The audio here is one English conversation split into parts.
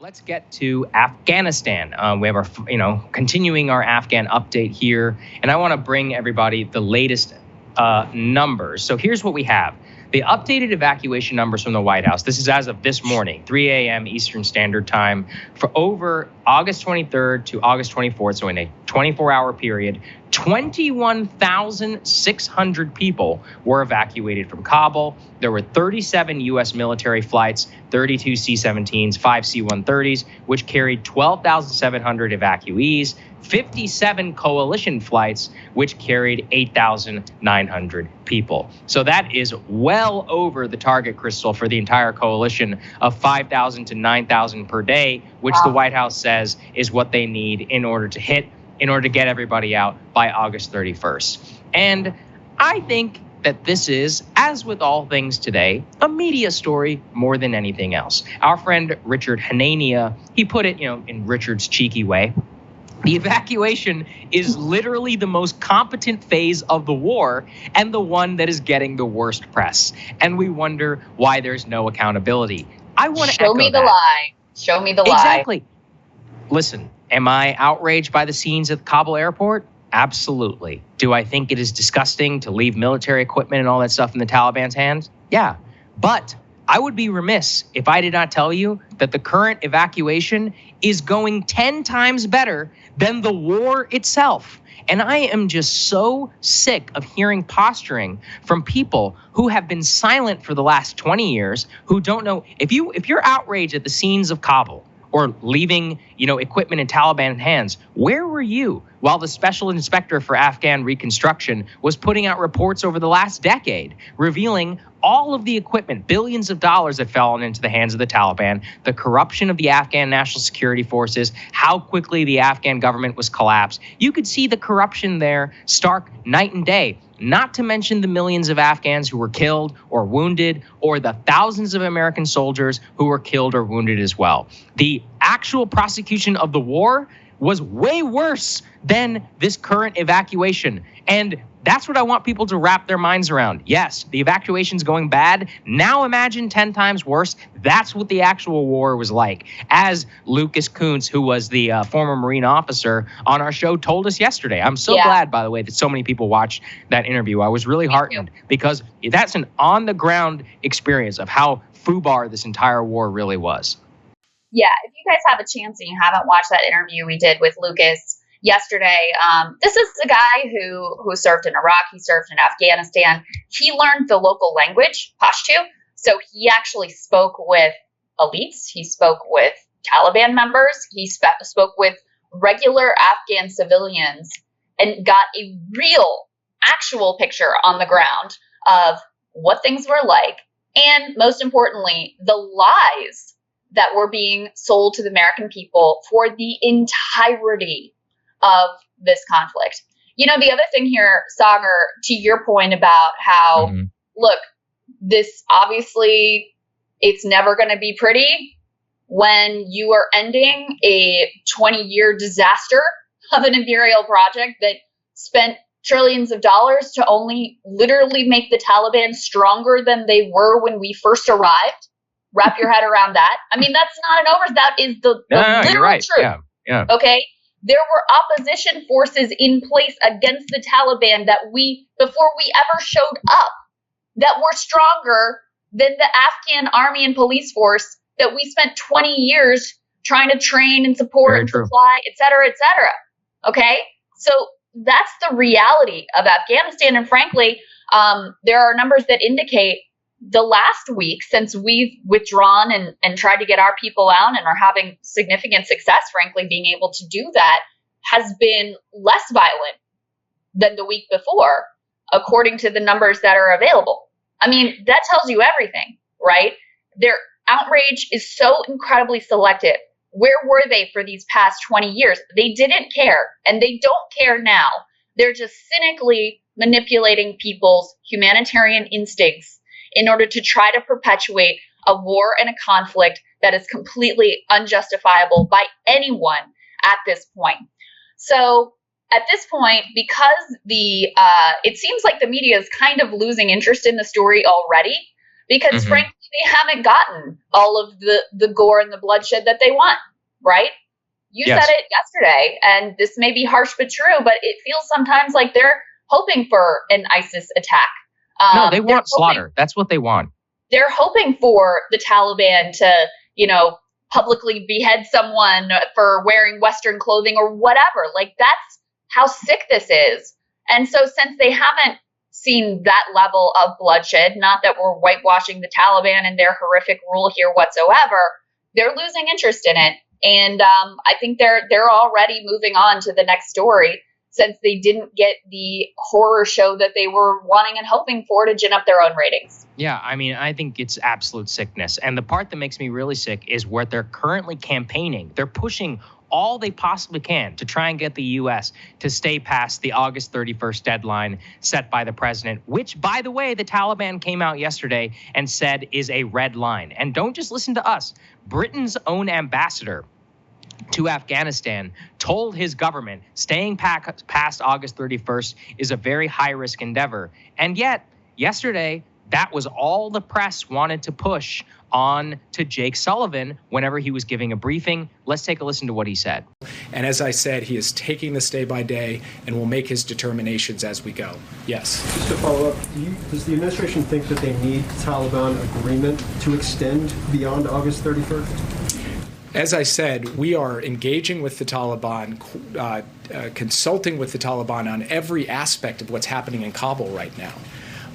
Let's get to Afghanistan. We have our, continuing our Afghan update here, and I want to bring everybody the latest numbers. So here's what we have. The updated evacuation numbers from the White House. This is as of this morning, 3 a.m. Eastern Standard Time, for over August 23rd to August 24th, so in a 24-hour period, 21,600 people were evacuated from Kabul. There were 37 U.S. military flights, 32 C-17s, 5 C-130s, which carried 12,700 evacuees, 57 coalition flights, which carried 8,900 people. So that is well over the target, Krystal, for the entire coalition of 5,000 to 9,000 per day, which the White House says is what they need in order to get everybody out by August 31st. And I think that this is, as with all things today, a media story more than anything else. Our friend Richard Hanania, he put it, in Richard's cheeky way. The evacuation is literally the most competent phase of the war and the one that is getting the worst press. And we wonder why there's no accountability. I want to show me the lie. Show me the lie. Exactly. Listen, am I outraged by the scenes at the Kabul airport? Absolutely. Do I think it is disgusting to leave military equipment and all that stuff in the Taliban's hands? Yeah. But I would be remiss if I did not tell you that the current evacuation is going 10 times better than the war itself. And I am just so sick of hearing posturing from people who have been silent for the last 20 years, who don't know. If you're outraged at the scenes of Kabul or leaving, equipment in Taliban hands, where were you while the special inspector for Afghan reconstruction was putting out reports over the last decade revealing all of the equipment, billions of dollars that fell into the hands of the Taliban, the corruption of the Afghan national security forces, how quickly the Afghan government was collapsed? You could see the corruption there stark night and day, not to mention the millions of Afghans who were killed or wounded, or the thousands of American soldiers who were killed or wounded as well. The actual prosecution of the war was way worse than this current evacuation. And that's what I want people to wrap their minds around. Yes, the evacuation's going bad. Now imagine 10 times worse. That's what the actual war was like. As Lucas Kuntz, who was the former Marine officer on our show, told us yesterday. I'm so glad, by the way, that so many people watched that interview. I was really heartened because that's an on-the-ground experience of how FUBAR this entire war really was. Yeah, if you guys have a chance and you haven't watched that interview we did with Lucas yesterday, this is a guy who served in Iraq, he served in Afghanistan. He learned the local language, Pashto, so he actually spoke with elites, he spoke with Taliban members, he spoke with regular Afghan civilians and got a real, actual picture on the ground of what things were like, and most importantly, the lies that were being sold to the American people for the entirety of this conflict. The other thing here, Saagar, to your point about how, look, this obviously, it's never going to be pretty when you are ending a 20-year disaster of an imperial project that spent trillions of dollars to only literally make the Taliban stronger than they were when we first arrived. Wrap your head around that. I mean, that's not an that is the literal truth. Yeah. Okay? There were opposition forces in place against the Taliban before we ever showed up, that were stronger than the Afghan army and police force that we spent 20 years trying to train and support and supply, et cetera, et cetera. Okay? So that's the reality of Afghanistan. And frankly, there are numbers that indicate the last week, since we've withdrawn and tried to get our people out and are having significant success, frankly, being able to do that, has been less violent than the week before, according to the numbers that are available. I mean, that tells you everything, right? Their outrage is so incredibly selective. Where were they for these past 20 years? They didn't care, and they don't care now. They're just cynically manipulating people's humanitarian instincts in order to try to perpetuate a war and a conflict that is completely unjustifiable by anyone at this point. So at this point, because it seems like the media is kind of losing interest in the story already, because frankly, they haven't gotten all of the gore and the bloodshed that they want, right? You Yes. said it yesterday, and this may be harsh but true, but it feels sometimes like they're hoping for an ISIS attack. No, they want slaughter. That's what they want. They're hoping for the Taliban to, publicly behead someone for wearing Western clothing or whatever. Like, that's how sick this is. And so since they haven't seen that level of bloodshed, not that we're whitewashing the Taliban and their horrific rule here whatsoever, they're losing interest in it. And I think they're already moving on to the next story, since they didn't get the horror show that they were wanting and hoping for to gin up their own ratings. Yeah, I mean, I think it's absolute sickness. And the part that makes me really sick is where they're currently campaigning. They're pushing all they possibly can to try and get the U.S. to stay past the August 31st deadline set by the president, which, by the way, the Taliban came out yesterday and said is a red line. And don't just listen to us. Britain's own ambassador to Afghanistan told his government staying past August 31st is a very high-risk endeavor. And yet, yesterday, that was all the press wanted to push on to Jake Sullivan whenever he was giving a briefing. Let's take a listen to what he said. And as I said, he is taking this day by day and will make his determinations as we go. Yes. Just to follow up, does the administration think that they need Taliban agreement to extend beyond August 31st? As I said, we are engaging with the Taliban, consulting with the Taliban on every aspect of what's happening in Kabul right now,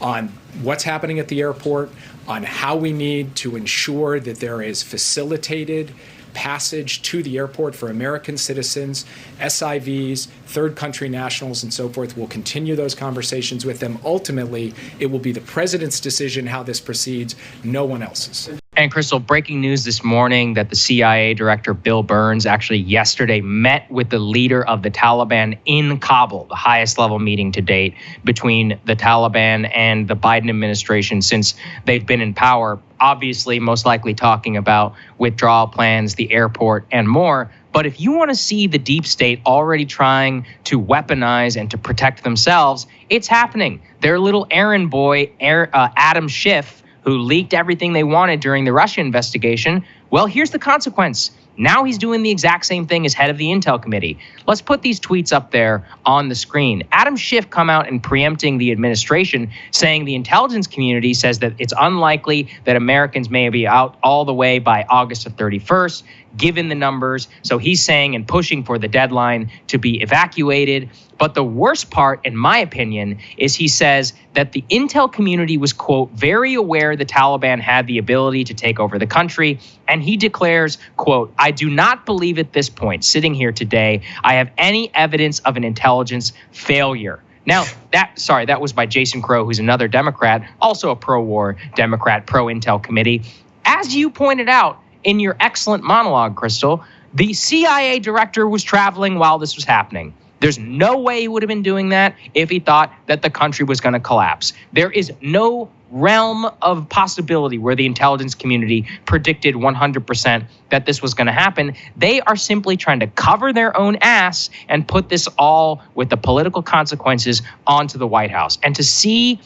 on what's happening at the airport, on how we need to ensure that there is facilitated passage to the airport for American citizens, SIVs, third country nationals, and so forth. We'll continue those conversations with them. Ultimately, it will be the president's decision how this proceeds, no one else's. And Krystal, breaking news this morning that the CIA director Bill Burns actually yesterday met with the leader of the Taliban in Kabul, the highest level meeting to date between the Taliban and the Biden administration since they've been in power. Obviously, most likely talking about withdrawal plans, the airport, and more. But if you want to see the deep state already trying to weaponize and to protect themselves, it's happening. Their little errand boy, Adam Schiff, who leaked everything they wanted during the Russia investigation, well, here's the consequence. Now he's doing the exact same thing as head of the Intel Committee. Let's put these tweets up there on the screen. Adam Schiff come out and preempting the administration, saying the intelligence community says that it's unlikely that Americans may be out all the way by August 31st, given the numbers. So he's saying and pushing for the deadline to be evacuated. But the worst part, in my opinion, is he says that the intel community was, quote, very aware the Taliban had the ability to take over the country. And he declares, quote, I do not believe at this point, sitting here today, I have any evidence of an intelligence failure. Now, that was by Jason Crow, who's another Democrat, also a pro-war Democrat, pro-intel committee. As you pointed out in your excellent monologue, Krystal, the CIA director was traveling while this was happening. There's no way he would have been doing that if he thought that the country was going to collapse. There is no realm of possibility where the intelligence community predicted 100% that this was going to happen. They are simply trying to cover their own ass and put this all with the political consequences onto the White House. And to see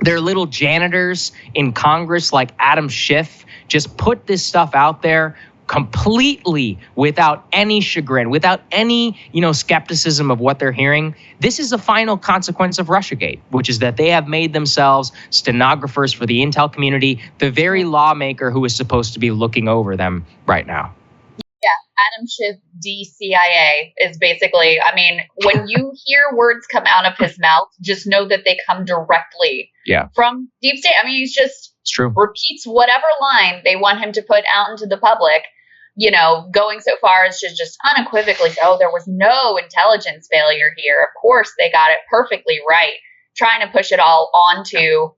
their little janitors in Congress like Adam Schiff just put this stuff out there completely without any chagrin, without any, skepticism of what they're hearing. This is a final consequence of Russiagate, which is that they have made themselves stenographers for the intel community, the very lawmaker who is supposed to be looking over them right now. Yeah, Adam Schiff, DCIA is basically, when you hear words come out of his mouth, just know that they come directly from deep state. He's just repeats whatever line they want him to put out into the public. Going so far as to just unequivocally say, oh, there was no intelligence failure here. Of course, they got it perfectly right. Trying to push it all onto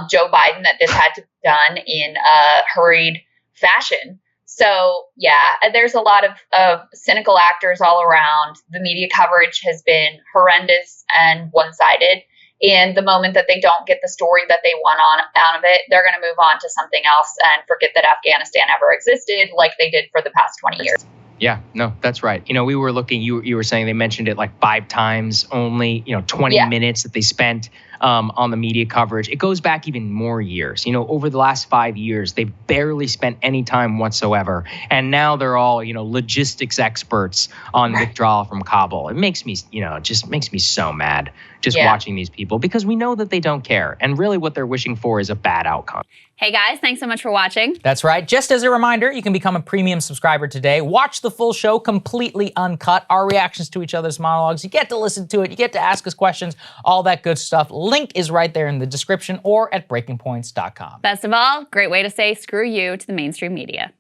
Joe Biden that this had to be done in a hurried fashion. So, yeah, there's a lot of cynical actors all around. The media coverage has been horrendous and one-sided. And the moment that they don't get the story that they want out of it, they're going to move on to something else and forget that Afghanistan ever existed like they did for the past 20 years. Yeah, no, that's right. We were looking, you were saying they mentioned it like 5 times only, 20 minutes that they spent on the media coverage. It goes back even more years. Over the last 5 years, they barely spent any time whatsoever. And now they're all, logistics experts on withdrawal from Kabul. It makes me, it just makes me so mad just watching these people, because we know that they don't care. And really what they're wishing for is a bad outcome. Hey guys, thanks so much for watching. That's right. Just as a reminder, you can become a premium subscriber today. Watch the full show completely uncut, our reactions to each other's monologues. You get to listen to it. You get to ask us questions, all that good stuff. Link is right there in the description or at breakingpoints.com. Best of all, great way to say screw you to the mainstream media.